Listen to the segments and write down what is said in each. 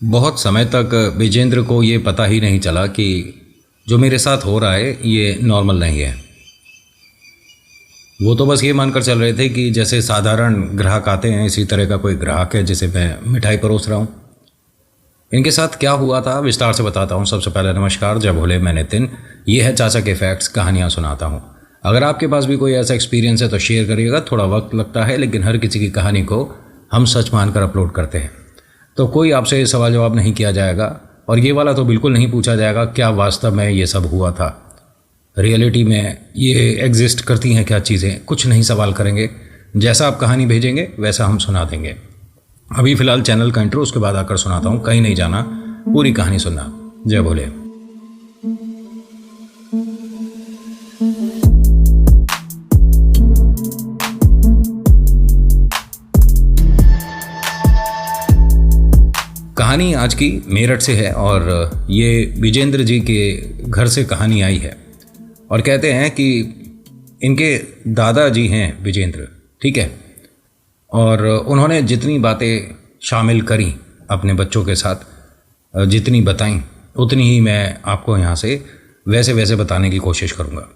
बहुत समय तक विजेंद्र को ये पता ही नहीं चला कि जो मेरे साथ हो रहा है ये नॉर्मल नहीं है। वो तो बस ये मानकर चल रहे थे कि जैसे साधारण ग्राहक आते हैं इसी तरह का कोई ग्राहक है जिसे मैं मिठाई परोस रहा हूँ। इनके साथ क्या हुआ था विस्तार से बताता हूँ। सबसे पहले नमस्कार, जय भोले, मैं नितिन। ये है चाचा के फैक्ट्स, कहानियाँ सुनाता हूँ। अगर आपके पास भी कोई ऐसा एक्सपीरियंस है तो शेयर करिएगा। थोड़ा वक्त लगता है लेकिन हर किसी की कहानी को हम सच मानकर अपलोड करते हैं। तो कोई आपसे सवाल जवाब नहीं किया जाएगा और ये वाला तो बिल्कुल नहीं पूछा जाएगा क्या वास्तव में ये सब हुआ था, रियलिटी में ये एग्जिस्ट करती हैं क्या चीज़ें। कुछ नहीं सवाल करेंगे, जैसा आप कहानी भेजेंगे वैसा हम सुना देंगे। अभी फ़िलहाल चैनल का इंट्रो, उसके बाद आकर सुनाता हूँ। कहीं नहीं जाना, पूरी कहानी सुनना। जय भोले। कहानी आज की मेरठ से है और ये विजेंद्र जी के घर से कहानी आई है। और कहते हैं कि इनके दादाजी हैं विजेंद्र, ठीक है। और उन्होंने जितनी बातें शामिल करी अपने बच्चों के साथ, जितनी बताई उतनी ही मैं आपको यहाँ से वैसे वैसे बताने की कोशिश करूँगा।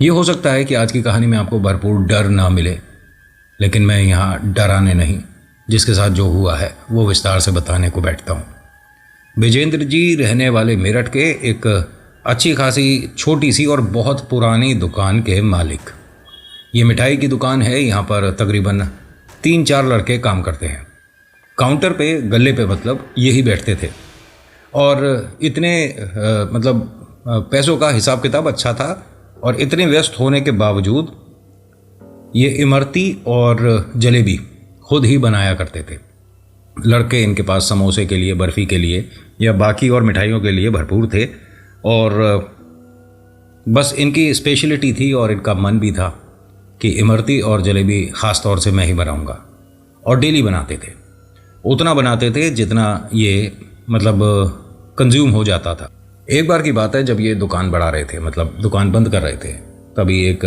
ये हो सकता है कि आज की कहानी में आपको भरपूर डर ना मिले, लेकिन मैं यहाँ डराने नहीं, जिसके साथ जो हुआ है वो विस्तार से बताने को बैठता हूँ। विजेंद्र जी रहने वाले मेरठ के एक अच्छी खासी छोटी सी और बहुत पुरानी दुकान के मालिक। ये मिठाई की दुकान है। यहाँ पर तकरीबन 3-4 लड़के काम करते हैं। काउंटर पे, गले पे मतलब, यही बैठते थे। और इतने पैसों का हिसाब किताब अच्छा था और इतने व्यस्त होने के बावजूद ये इमरती और जलेबी खुद ही बनाया करते थे। लड़के इनके पास समोसे के लिए, बर्फ़ी के लिए या बाकी और मिठाइयों के लिए भरपूर थे। और बस इनकी स्पेशलिटी थी और इनका मन भी था कि इमरती और जलेबी ख़ास तौर से मैं ही बनाऊंगा। और डेली बनाते थे, उतना बनाते थे जितना ये कंज्यूम हो जाता था। एक बार की बात है, जब ये दुकान बढ़ा रहे थे, दुकान बंद कर रहे थे, तभी एक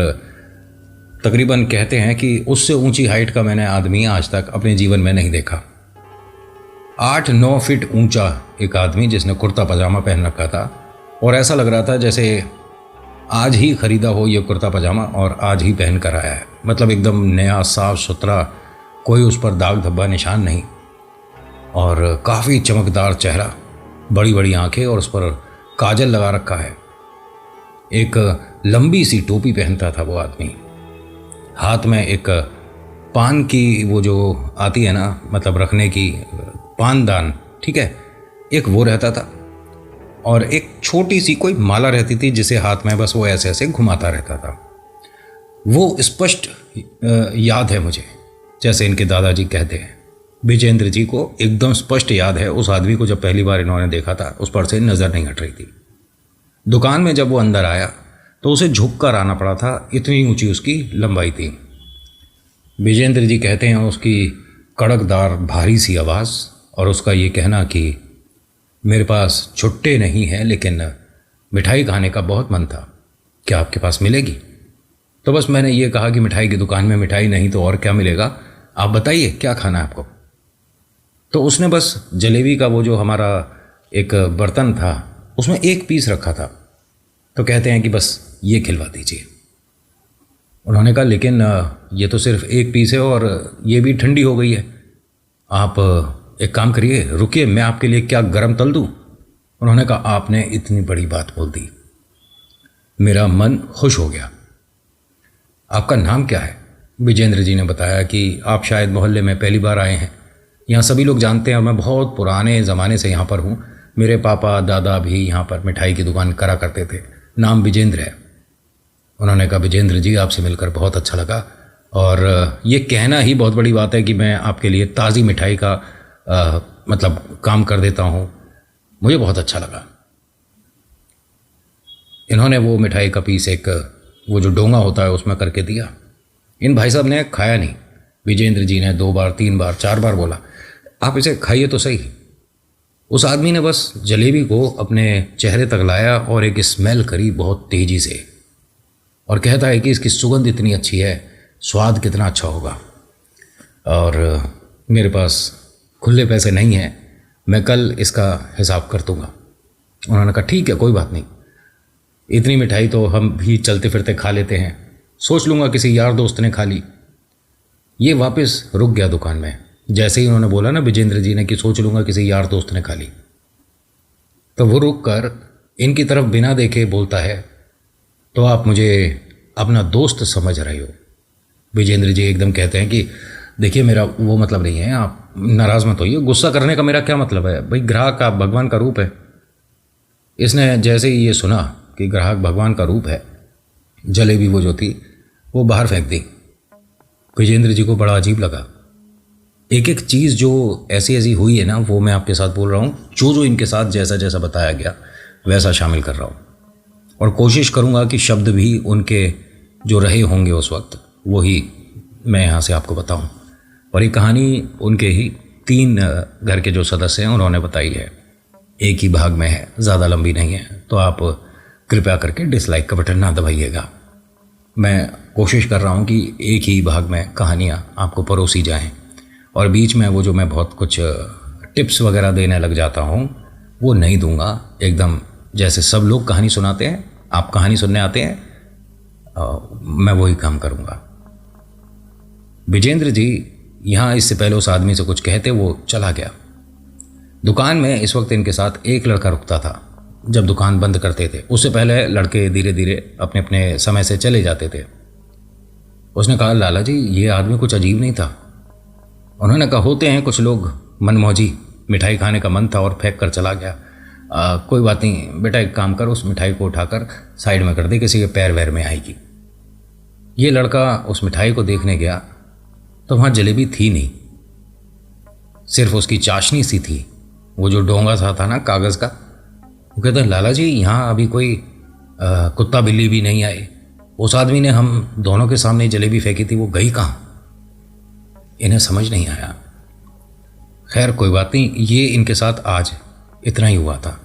तकरीबन कहते हैं कि उससे ऊंची हाइट का मैंने आदमी आज तक अपने जीवन में नहीं देखा। 8-9 फीट ऊंचा एक आदमी जिसने कुर्ता पजामा पहन रखा था और ऐसा लग रहा था जैसे आज ही खरीदा हो ये कुर्ता पजामा और आज ही पहन कर आया है। एकदम नया, साफ सुथरा, कोई उस पर दाग धब्बा निशान नहीं। और काफ़ी चमकदार चेहरा, बड़ी बड़ी आंखें और उस पर काजल लगा रखा है। एक लंबी सी टोपी पहनता था वो आदमी। हाथ में एक पान की वो जो आती है ना, रखने की पानदान, ठीक है, एक वो रहता था। और एक छोटी सी कोई माला रहती थी जिसे हाथ में बस वो ऐसे ऐसे घुमाता रहता था। वो स्पष्ट याद है मुझे, जैसे इनके दादाजी कहते हैं। विजेंद्र जी को एकदम स्पष्ट याद है उस आदमी को, जब पहली बार इन्होंने देखा था उस पर से नज़र नहीं हट रही थी। दुकान में जब वो अंदर आया तो उसे झुक कर आना पड़ा था, इतनी ऊंची उसकी लंबाई थी। विजेंद्र जी कहते हैं उसकी कड़कदार भारी सी आवाज़ और उसका ये कहना कि मेरे पास छुट्टे नहीं हैं लेकिन मिठाई खाने का बहुत मन था, क्या आपके पास मिलेगी? तो बस मैंने ये कहा कि मिठाई की दुकान में मिठाई नहीं तो और क्या मिलेगा, आप बताइए क्या खाना है आपको। तो उसने बस जलेबी का वो जो हमारा एक बर्तन था उसमें एक पीस रखा था। तो कहते हैं कि बस ये खिलवा दीजिए। उन्होंने कहा लेकिन ये तो सिर्फ एक पीस है और ये भी ठंडी हो गई है। आप एक काम करिए, रुकिए, मैं आपके लिए क्या गरम तल दूँ? उन्होंने कहा आपने इतनी बड़ी बात बोल दी, मेरा मन खुश हो गया। आपका नाम क्या है? विजेंद्र जी ने बताया कि आप शायद मोहल्ले में पहली बार आए हैं, यहाँ सभी लोग जानते हैं और मैं बहुत पुराने ज़माने से यहाँ पर हूँ। मेरे पापा दादा भी यहाँ पर मिठाई की दुकान करा करते थे, नाम विजेंद्र है। उन्होंने कहा विजेंद्र जी आपसे मिलकर बहुत अच्छा लगा और ये कहना ही बहुत बड़ी बात है कि मैं आपके लिए ताज़ी मिठाई का काम कर देता हूँ, मुझे बहुत अच्छा लगा। इन्होंने वो मिठाई का पीस एक वो जो डोंगा होता है उसमें करके दिया। इन भाई साहब ने खाया नहीं। विजेंद्र जी ने 2 बार 3 बार 4 बार बोला आप इसे खाइए तो सही। उस आदमी ने बस जलेबी को अपने चेहरे तक लाया और एक स्मेल करी बहुत तेज़ी से और कहता है कि इसकी सुगंध इतनी अच्छी है, स्वाद कितना अच्छा होगा। और मेरे पास खुले पैसे नहीं हैं मैं कल इसका हिसाब कर दूँगा। उन्होंने कहा ठीक है, कोई बात नहीं, इतनी मिठाई तो हम भी चलते फिरते खा लेते हैं, सोच लूँगा किसी यार दोस्त ने खा ली। ये वापस रुक गया दुकान में। जैसे ही उन्होंने बोला ना विजेंद्र जी ने कि सोच लूँगा किसी यार दोस्त ने खा ली, तो वो रुक कर इनकी तरफ बिना देखे बोलता है, तो आप मुझे अपना दोस्त समझ रहे हो? विजेंद्र जी एकदम कहते हैं कि देखिए मेरा वो मतलब नहीं है, आप नाराज़ मत होइए, गुस्सा करने का मेरा क्या मतलब है भाई, ग्राहक आप भगवान का रूप है। इसने जैसे ही ये सुना कि ग्राहक भगवान का रूप है, जलेबी वो जो थी वो बाहर फेंक दी। विजेंद्र जी को बड़ा अजीब लगा। एक एक चीज़ जो ऐसी ऐसी हुई है ना, वो मैं आपके साथ बोल रहा हूँ, जो इनके साथ जैसा जैसा बताया गया वैसा शामिल कर रहा हूँ, और कोशिश करूँगा कि शब्द भी उनके जो रहे होंगे उस वक्त वही मैं यहाँ से आपको बताऊँ। और ये कहानी उनके ही 3 घर के जो सदस्य हैं उन्होंने बताई है, एक ही भाग में है, ज़्यादा लंबी नहीं है, तो आप कृपया करके डिसलाइक का बटन ना दबाइएगा। मैं कोशिश कर रहा हूँ कि एक ही भाग में कहानियाँ आपको परोसी जाएँ, और बीच में वो जो मैं बहुत कुछ टिप्स वगैरह देने लग जाता हूँ वो नहीं दूंगा। एकदम जैसे सब लोग कहानी सुनाते हैं, आप कहानी सुनने आते हैं, मैं वही काम करूँगा। विजेंद्र जी यहाँ इससे पहले उस आदमी से कुछ कहते वो चला गया। दुकान में इस वक्त इनके साथ एक लड़का रुकता था जब दुकान बंद करते थे। उससे पहले लड़के धीरे धीरे अपने अपने समय से चले जाते थे। उसने कहा लाला जी ये आदमी कुछ अजीब नहीं था। उन्होंने कहा होते हैं कुछ लोग मनमौजी, मिठाई खाने का मन था और फेंक कर चला गया। कोई बात नहीं बेटा, एक काम कर, उस मिठाई को उठाकर साइड में कर दे, किसी के पैर वैर में आएगी। ये लड़का उस मिठाई को देखने गया तो वहाँ जलेबी थी नहीं, सिर्फ उसकी चाशनी सी थी, वो जो डोंगा सा था ना कागज़ का। वो कहता है लाला जी यहाँ अभी कोई कुत्ता बिल्ली भी नहीं आए, उस आदमी ने हम दोनों के सामने जलेबी फेंकी थी, वो गई कहाँ? इन्हें समझ नहीं आया। खैर कोई बात नहीं, ये इनके साथ आज इतना ही हुआ था।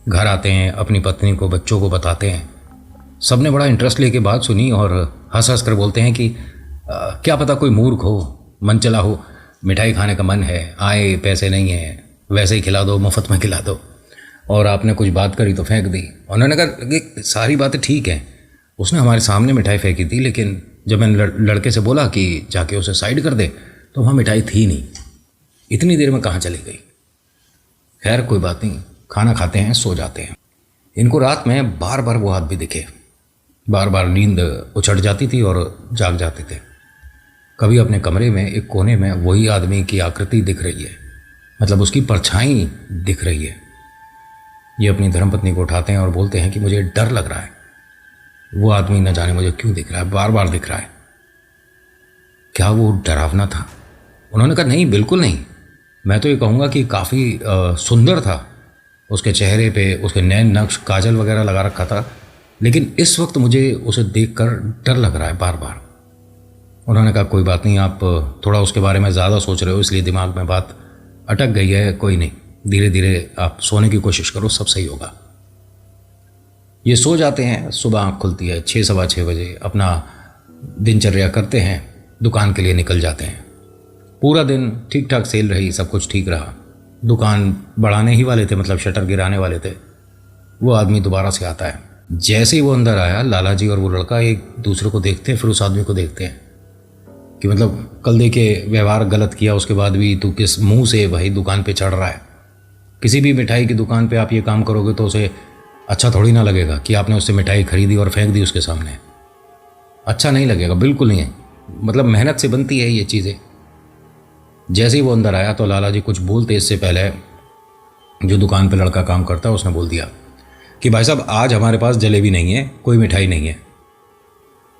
घर आते हैं, अपनी पत्नी को बच्चों को बताते हैं, सब ने बड़ा इंटरेस्ट लेके बात सुनी और हंस हंस कर बोलते हैं कि क्या पता कोई मूर्ख हो, मन चला हो, मिठाई खाने का मन है, आए पैसे नहीं है, वैसे ही खिला दो, मुफ्त में खिला दो, और आपने कुछ बात करी तो फेंक दी। उन्होंने कहा कि सारी बातें ठीक हैं, उसने हमारे सामने मिठाई फेंकी थी, लेकिन जब मैंने लड़के से बोला कि जाके उसे साइड कर दे तो वहाँ मिठाई थी नहीं, इतनी देर में कहाँ चली गई। खैर कोई बात नहीं, खाना खाते हैं, सो जाते हैं। इनको रात में बार बार वो आदमी दिखे, बार बार नींद उछट जाती थी और जाग जाते थे। कभी अपने कमरे में एक कोने में वही आदमी की आकृति दिख रही है, मतलब उसकी परछाई दिख रही है। ये अपनी धर्मपत्नी को उठाते हैं और बोलते हैं कि मुझे डर लग रहा है, वो आदमी न जाने मुझे क्यों दिख रहा है, बार बार दिख रहा है, क्या वो डरावना था? उन्होंने कहा नहीं बिल्कुल नहीं, मैं तो ये कहूँगा कि काफ़ी सुंदर था, उसके चेहरे पे उसके नैन नक्श काजल वगैरह लगा रखा था, लेकिन इस वक्त मुझे उसे देखकर डर लग रहा है बार बार। उन्होंने कहा कोई बात नहीं, आप थोड़ा उसके बारे में ज़्यादा सोच रहे हो इसलिए दिमाग में बात अटक गई है, कोई नहीं, धीरे धीरे आप सोने की कोशिश करो, सब सही होगा। ये सो जाते हैं। सुबह आँख खुलती है 6 सवा 6 बजे, अपना दिनचर्या करते हैं, दुकान के लिए निकल जाते हैं। पूरा दिन ठीक ठाक सेल रही, सब कुछ ठीक रहा। दुकान बढ़ाने ही वाले थे, मतलब शटर गिराने वाले थे। वो आदमी दोबारा से आता है। जैसे ही वो अंदर आया, लाला जी और वो लड़का एक दूसरे को देखते हैं, फिर उस आदमी को देखते हैं कि मतलब कल देखे व्यवहार गलत किया, उसके बाद भी तू किस मुंह से भाई दुकान पे चढ़ रहा है। किसी भी मिठाई की दुकान पे आप ये काम करोगे तो उसे अच्छा थोड़ी ना लगेगा कि आपने उससे मिठाई खरीदी और फेंक दी उसके सामने। अच्छा नहीं लगेगा, बिल्कुल नहीं है, मतलब मेहनत से बनती है ये चीज़ें। जैसे ही वो अंदर आया तो लाला जी कुछ बोलते इससे पहले जो दुकान पे लड़का काम करता है उसने बोल दिया कि भाई साहब आज हमारे पास जलेबी नहीं है, कोई मिठाई नहीं है।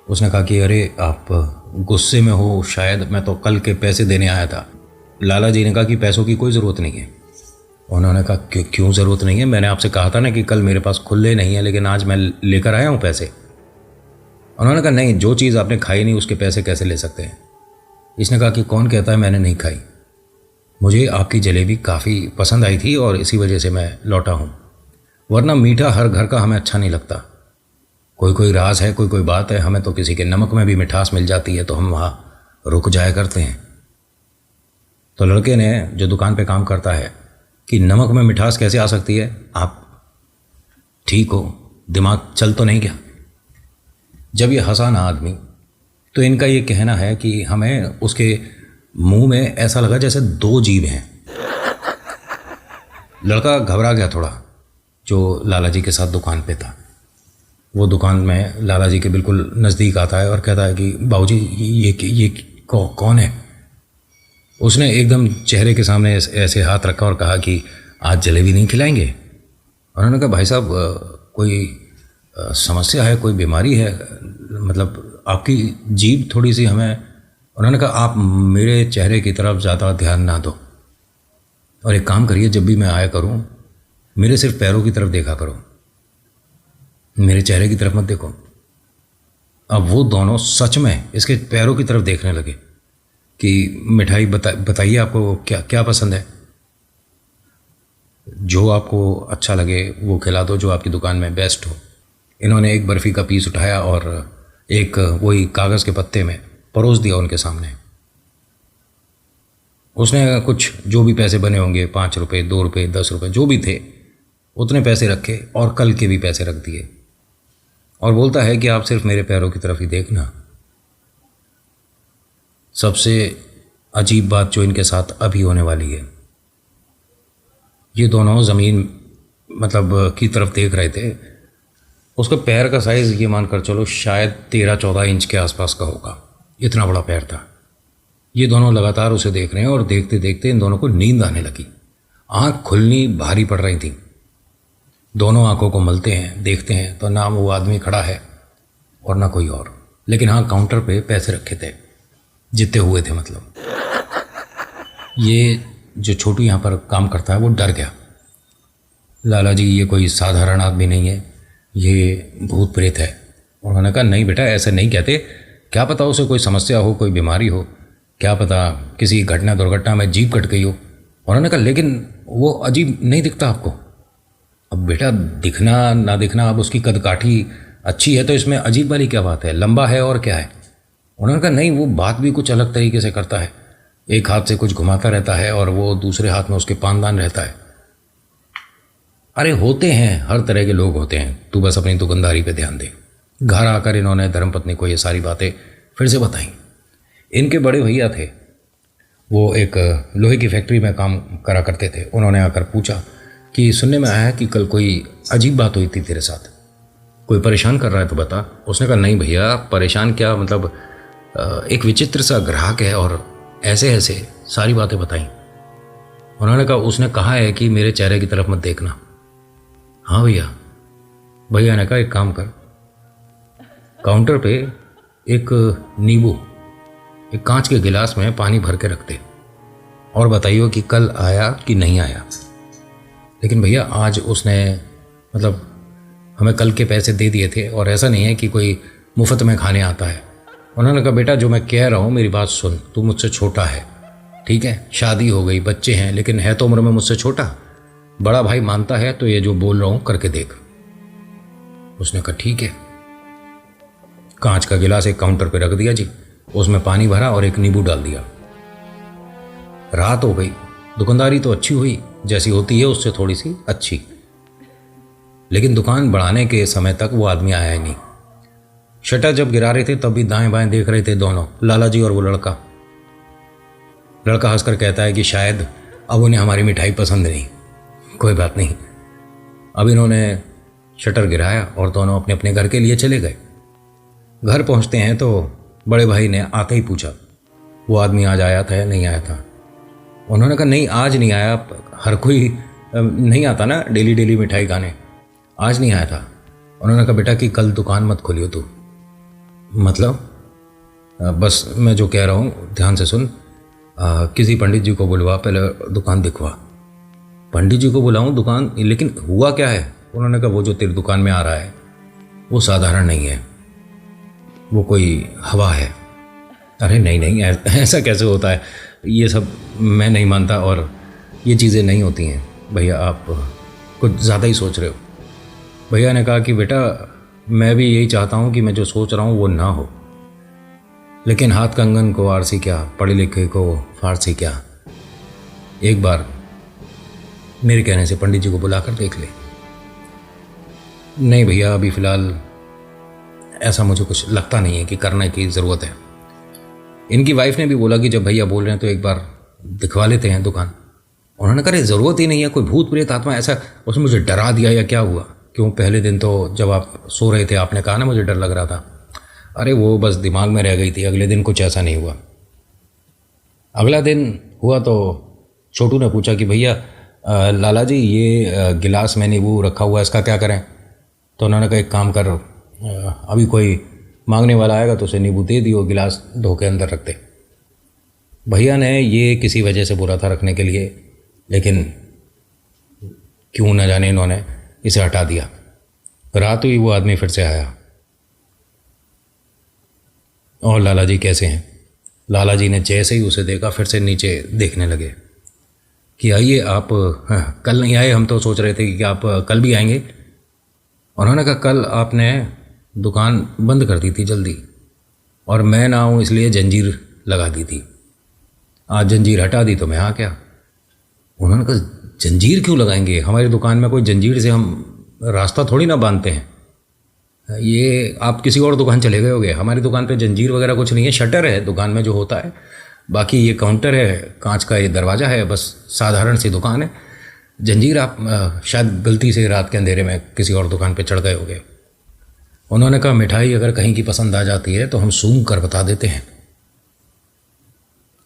उसने कहा कि अरे आप गुस्से में हो शायद, मैं तो कल के पैसे देने आया था। लाला जी ने कहा कि पैसों की कोई ज़रूरत नहीं है। उन्होंने कहा क्यों ज़रूरत नहीं है, मैंने आपसे कहा था ना कि कल मेरे पास खुले नहीं है, लेकिन आज मैं लेकर आया हूँ पैसे। उन्होंने कहा नहीं, जो चीज़ आपने खाई नहीं उसके पैसे कैसे ले सकते हैं। इसने कहा कि कौन कहता है मैंने नहीं खाई, मुझे आपकी जलेबी काफ़ी पसंद आई थी और इसी वजह से मैं लौटा हूँ, वरना मीठा हर घर का हमें अच्छा नहीं लगता। कोई कोई राज है, कोई कोई बात है, हमें तो किसी के नमक में भी मिठास मिल जाती है तो हम वहाँ रुक जाया करते हैं। तो लड़के ने, जो दुकान पे काम करता है, कि नमक में मिठास कैसे आ सकती है? आप ठीक हो? दिमाग चल तो नहीं गया? जब ये हंसा ना आदमी, तो इनका ये कहना है कि हमें उसके मुंह में ऐसा लगा जैसे दो जीभ हैं। लड़का घबरा गया थोड़ा, जो लाला जी के साथ दुकान पे था। वो दुकान में लाला जी के बिल्कुल नज़दीक आता है और कहता है कि बाबूजी ये कौन है? उसने एकदम चेहरे के सामने ऐसे हाथ रखा और कहा कि आज जलेबी नहीं खिलाएंगे? उन्होंने कहा भाई साहब कोई समस्या है, कोई बीमारी है, मतलब आपकी जीभ थोड़ी सी हमें। उन्होंने कहा आप मेरे चेहरे की तरफ ज़्यादा ध्यान ना दो, और एक काम करिए, जब भी मैं आया करूं मेरे सिर्फ पैरों की तरफ देखा करो, मेरे चेहरे की तरफ मत देखो। अब वो दोनों सच में इसके पैरों की तरफ देखने लगे कि मिठाई बताइए आपको क्या क्या पसंद है, जो आपको अच्छा लगे वो खिला दो, जो आपकी दुकान में बेस्ट हो। इन्होंने एक बर्फ़ी का पीस उठाया और एक वही कागज़ के पत्ते में परोस दिया उनके सामने। उसने कुछ जो भी पैसे बने होंगे, 5 रुपये, 2 रुपये, 10 रुपये, जो भी थे उतने पैसे रखे और कल के भी पैसे रख दिए, और बोलता है कि आप सिर्फ मेरे पैरों की तरफ ही देखना। सबसे अजीब बात जो इनके साथ अभी होने वाली है, ये दोनों ज़मीन मतलब की तरफ देख रहे थे। उसके पैर का साइज़ ये मानकर चलो शायद 13-14 इंच के आसपास का होगा, इतना बड़ा पैर था। ये दोनों लगातार उसे देख रहे हैं और देखते देखते इन दोनों को नींद आने लगी। आँख खुलनी भारी पड़ रही थी। दोनों आंखों को मलते हैं, देखते हैं तो ना वो आदमी खड़ा है और ना कोई और, लेकिन हाँ काउंटर पे पैसे रखे थे, जितने हुए थे मतलब। ये जो छोटू यहाँ पर काम करता है वो डर गया। लाला जी ये कोई साधारण आदमी नहीं है, ये भूत प्रेत है। उन्होंने कहा नहीं बेटा ऐसे नहीं कहते, क्या पता उसे कोई समस्या हो, कोई बीमारी हो, क्या पता किसी घटना दुर्घटना में जीभ कट गई हो। उन्होंने कहा लेकिन वो अजीब नहीं दिखता आपको? अब बेटा दिखना ना दिखना, अब उसकी कदकाठी अच्छी है तो इसमें अजीब वाली क्या बात है, लंबा है और क्या है। उन्होंने कहा नहीं वो बात भी कुछ अलग तरीके से करता है, एक हाथ से कुछ घुमाता रहता है और वो दूसरे हाथ में उसके पानदान रहता है। अरे होते हैं, हर तरह के लोग होते हैं, तू बस अपनी दुकानदारी पे ध्यान दे। घर आकर इन्होंने धर्मपत्नी को ये सारी बातें फिर से बताई। इनके बड़े भैया थे, वो एक लोहे की फैक्ट्री में काम करा करते थे। उन्होंने आकर पूछा कि सुनने में आया है कि कल कोई अजीब बात हुई थी तेरे साथ, कोई परेशान कर रहा है तो बता। उसने कहा नहीं भैया परेशान क्या, मतलब एक विचित्र सा ग्राहक है और ऐसे ऐसे सारी बातें बताई। उन्होंने कहा उसने कहा है कि मेरे चेहरे की तरफ मत देखना। हाँ भैया। भैया ने कहा एक काम कर, काउंटर पे एक नींबू एक कांच के गिलास में पानी भर के रख दे और बताइए कि कल आया कि नहीं आया। लेकिन भैया आज उसने मतलब हमें कल के पैसे दे दिए थे और ऐसा नहीं है कि कोई मुफ्त में खाने आता है। उन्होंने कहा बेटा जो मैं कह रहा हूँ मेरी बात सुन, तू मुझसे छोटा है, ठीक है, शादी हो गई, बच्चे हैं, लेकिन है तो उम्र में मुझसे छोटा। बड़ा भाई मानता है तो ये जो बोल रहा हूँ करके देख। उसने कहा ठीक है। कांच का गिलास एक काउंटर पे रख दिया जी, उसमें पानी भरा और एक नींबू डाल दिया। रात हो गई, दुकानदारी तो अच्छी हुई जैसी होती है उससे थोड़ी सी अच्छी, लेकिन दुकान बढ़ाने के समय तक वो आदमी आया ही नहीं। शटर जब गिरा रहे थे तब भी दाएं बाएं देख रहे थे दोनों, लाला जी और वो लड़का। लड़का हंसकर कहता है कि शायद अब उन्हें हमारी मिठाई पसंद नहीं, कोई बात नहीं। अब इन्होंने शटर गिराया और दोनों अपने अपने घर के लिए चले गए। घर पहुंचते हैं तो बड़े भाई ने आते ही पूछा वो आदमी आज आया था या नहीं आया था। उन्होंने कहा नहीं आज नहीं आया, हर कोई नहीं आता ना डेली डेली मिठाई खाने, आज नहीं आया था। उन्होंने कहा बेटा कि कल दुकान मत खोलियो तू। मतलब बस मैं जो कह रहा हूँ ध्यान से सुन, किसी पंडित जी को बुलवा, पहले दुकान दिखवा। पंडित जी को बुलाऊं दुकान, लेकिन हुआ क्या है? उन्होंने कहा वो जो तेरी दुकान में आ रहा है वो साधारण नहीं है, वो कोई हवा है। अरे नहीं नहीं ऐसा कैसे होता है, ये सब मैं नहीं मानता और ये चीज़ें नहीं होती हैं भैया, आप कुछ ज़्यादा ही सोच रहे हो। भैया ने कहा कि बेटा मैं भी यही चाहता हूँ कि मैं जो सोच रहा हूँ वो ना हो, लेकिन हाथ कंगन को आरसी क्या, पढ़े लिखे को फारसी क्या। एक बार मेरे कहने से पंडित जी को बुलाकर देख ले। नहीं भैया, अभी फ़िलहाल ऐसा मुझे कुछ लगता नहीं है कि करने की ज़रूरत है। इनकी वाइफ ने भी बोला कि जब भैया बोल रहे हैं तो एक बार दिखवा लेते हैं दुकान। उन्होंने कहा ज़रूरत ही नहीं है, कोई भूत प्रेत आत्मा ऐसा उसने मुझे डरा दिया या क्या हुआ? क्यों, पहले दिन तो जब आप सो रहे थे आपने कहा ना मुझे डर लग रहा था। अरे वो बस दिमाग में रह गई थी, अगले दिन कुछ ऐसा नहीं हुआ। अगला दिन हुआ तो छोटू ने पूछा कि भैया लाला जी ये गिलास में नींबू रखा हुआ है, इसका क्या करें? तो उन्होंने कहा एक काम कर, अभी कोई मांगने वाला आएगा तो उसे नींबू दे दियो, गिलास धो के अंदर रख दे। भैया ने ये किसी वजह से बोला था रखने के लिए, लेकिन क्यों न जाने इन्होंने इसे हटा दिया। रात हुई, वो आदमी फिर से आया। और लाला जी कैसे हैं? लाला जी ने जैसे ही उसे देखा फिर से नीचे देखने लगे कि आइए आप, हाँ, कल नहीं आए, हम तो सोच रहे थे कि आप कल भी आएंगे। उन्होंने कहा कल आपने दुकान बंद कर दी थी जल्दी, और मैं ना आऊँ इसलिए जंजीर लगा दी थी। आज जंजीर हटा दी तो मैं आ गया। उन्होंने कहा जंजीर क्यों लगाएंगे? हमारी दुकान में कोई जंजीर से हम रास्ता थोड़ी ना बांधते हैं। ये आप किसी और दुकान चले गए होंगे, हमारी दुकान पे जंजीर वगैरह कुछ नहीं है। शटर है दुकान में जो होता है, बाकी ये काउंटर है, कांच का ये दरवाज़ा है, बस साधारण सी दुकान है। जंजीर आप शायद गलती से रात के अंधेरे में किसी और दुकान पे चढ़ गए होंगे। उन्होंने कहा मिठाई अगर कहीं की पसंद आ जाती है तो हम सूंघ कर बता देते हैं।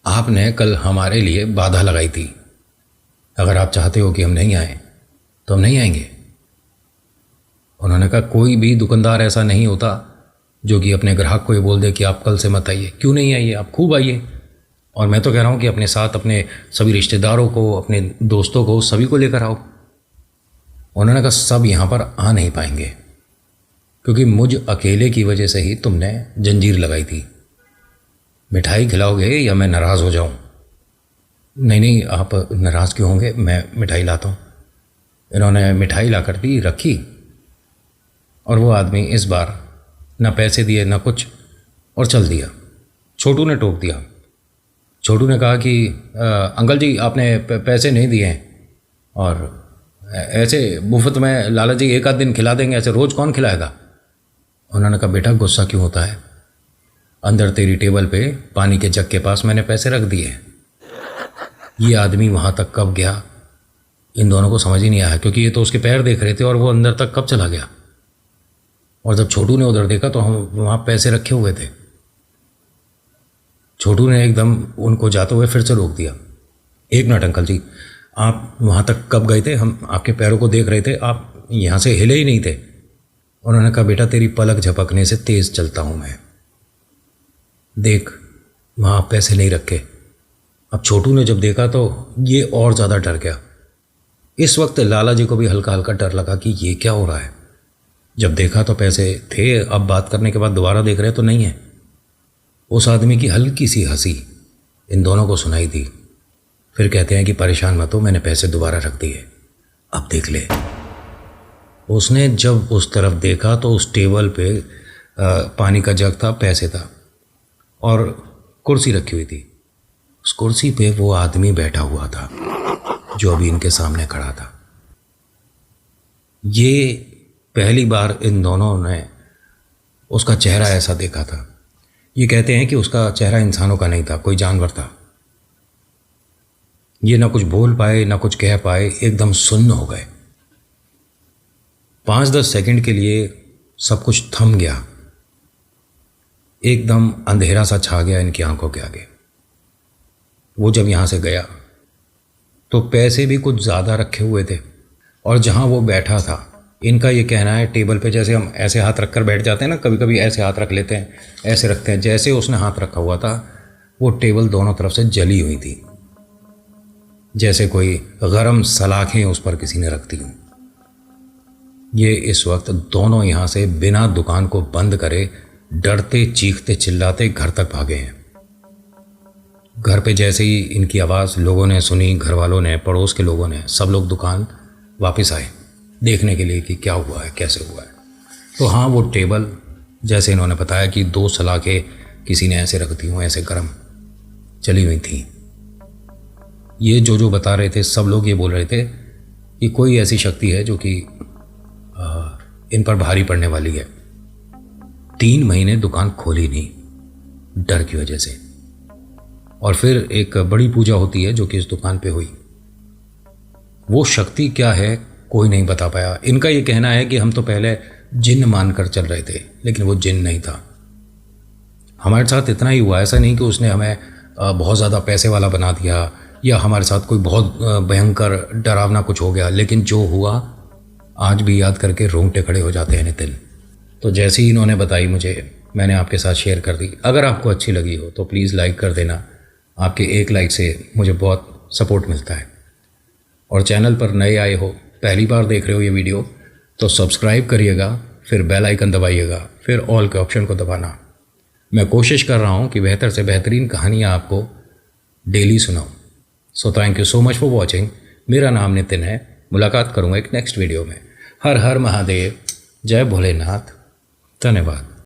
आपने कल हमारे लिए बाधा लगाई थी, अगर आप चाहते हो कि हम नहीं आए तो हम नहीं आएंगे। उन्होंने कहा कोई भी दुकानदार ऐसा नहीं होता जो कि अपने ग्राहक को ये बोल दे कि आप कल से मत आइए। क्यों नहीं आइए, आप खूब आइए। और मैं तो कह रहा हूँ कि अपने साथ अपने सभी रिश्तेदारों को, अपने दोस्तों को, सभी को लेकर आओ। उन्होंने कहा सब यहाँ पर आ नहीं पाएंगे क्योंकि मुझ अकेले की वजह से ही तुमने जंजीर लगाई थी। मिठाई खिलाओगे या मैं नाराज़ हो जाऊँ? नहीं नहीं, आप नाराज़ क्यों होंगे, मैं मिठाई लाता हूँ। इन्होंने मिठाई ला कर दी, रखी, और वो आदमी इस बार ना पैसे दिए ना कुछ, और चल दिया। छोटू ने टोक दिया। छोटू ने कहा कि अंकल जी आपने पैसे नहीं दिए हैं, और ऐसे मुफ्त में लाला जी एक आध दिन खिला देंगे, ऐसे रोज़ कौन खिलाएगा? उन्होंने कहा बेटा गुस्सा क्यों होता है, अंदर तेरी टेबल पे पानी के जग के पास मैंने पैसे रख दिए। ये आदमी वहाँ तक कब गया इन दोनों को समझ ही नहीं आया, क्योंकि ये तो उसके पैर देख रहे थे और वो अंदर तक कब चला गया। और जब छोटू ने उधर देखा तो हम वहाँ पैसे रखे हुए थे। छोटू ने एकदम उनको जाते हुए फिर से रोक दिया। एक मिनट अंकल जी, आप वहाँ तक कब गए थे? हम आपके पैरों को देख रहे थे, आप यहाँ से हिले ही नहीं थे। उन्होंने कहा बेटा तेरी पलक झपकने से तेज़ चलता हूँ मैं, देख वहाँ पैसे नहीं रखे। अब छोटू ने जब देखा तो ये और ज़्यादा डर गया। इस वक्त लाला जी को भी हल्का हल्का डर लगा कि ये क्या हो रहा है। जब देखा तो पैसे थे, अब बात करने के बाद दोबारा देख रहे तो नहीं है। उस आदमी की हल्की सी हंसी इन दोनों को सुनाई दी। फिर कहते हैं कि परेशान मत हो, मैंने पैसे दोबारा रख दिए, अब देख ले। उसने जब उस तरफ देखा तो उस टेबल पे पानी का जग था, पैसे था, और कुर्सी रखी हुई थी। उस कुर्सी पे वो आदमी बैठा हुआ था जो अभी इनके सामने खड़ा था। ये पहली बार इन दोनों ने उसका चेहरा ऐसा देखा था। ये कहते हैं कि उसका चेहरा इंसानों का नहीं था, कोई जानवर था। ये ना कुछ बोल पाए ना कुछ कह पाए, एकदम सुन्न हो गए। 5-10 सेकंड के लिए सब कुछ थम गया, एकदम अंधेरा सा छा गया इनकी आंखों के आगे। वो जब यहाँ से गया तो पैसे भी कुछ ज़्यादा रखे हुए थे, और जहाँ वो बैठा था, इनका ये कहना है टेबल पे जैसे हम ऐसे हाथ रख कर बैठ जाते हैं ना, कभी कभी ऐसे हाथ रख लेते हैं, ऐसे रखते हैं, जैसे उसने हाथ रखा हुआ था वो टेबल दोनों तरफ से जली हुई थी, जैसे कोई गरम सलाखें उस पर किसी ने रख दी हों। ये इस वक्त दोनों यहाँ से बिना दुकान को बंद करे डरते चीखते चिल्लाते घर तक भागे हैं। घर पे जैसे ही इनकी आवाज़ लोगों ने सुनी, घर वालों ने, पड़ोस के लोगों ने, सब लोग दुकान वापस आए देखने के लिए कि क्या हुआ है, कैसे हुआ है। तो हाँ, वो टेबल जैसे इन्होंने बताया कि 2 सलाखें किसी ने ऐसे रख दी हों, ऐसे गरम चली हुई थी। ये जो बता रहे थे सब लोग ये बोल रहे थे कि कोई ऐसी शक्ति है जो कि इन पर भारी पड़ने वाली है। 3 महीने दुकान खोली नहीं, डर की वजह से। और फिर एक बड़ी पूजा होती है जो कि इस दुकान पे हुई। वो शक्ति क्या है कोई नहीं बता पाया। इनका ये कहना है कि हम तो पहले जिन्न मानकर चल रहे थे, लेकिन वो जिन्न नहीं था। हमारे साथ इतना ही हुआ, ऐसा नहीं कि उसने हमें बहुत ज़्यादा पैसे वाला बना दिया या हमारे साथ कोई बहुत भयंकर डरावना कुछ हो गया, लेकिन जो हुआ आज भी याद करके रोंगटे खड़े हो जाते हैं नितिन। तो जैसे ही इन्होंने बताई मुझे, मैंने आपके साथ शेयर कर दी। अगर आपको अच्छी लगी हो तो प्लीज़ लाइक कर देना। आपके एक लाइक से मुझे बहुत सपोर्ट मिलता है। और चैनल पर नए आए हो, पहली बार देख रहे हो ये वीडियो, तो सब्सक्राइब करिएगा, फिर बेल आइकन दबाइएगा, फिर ऑल के ऑप्शन को दबाना। मैं कोशिश कर रहा हूँ कि बेहतर से बेहतरीन कहानियाँ आपको डेली सुनाऊँ। So thank you so much for watching. मेरा नाम नितिन है। मुलाकात करूँगा एक नेक्स्ट वीडियो में। हर हर महादेव, जय भोलेनाथ, धन्यवाद।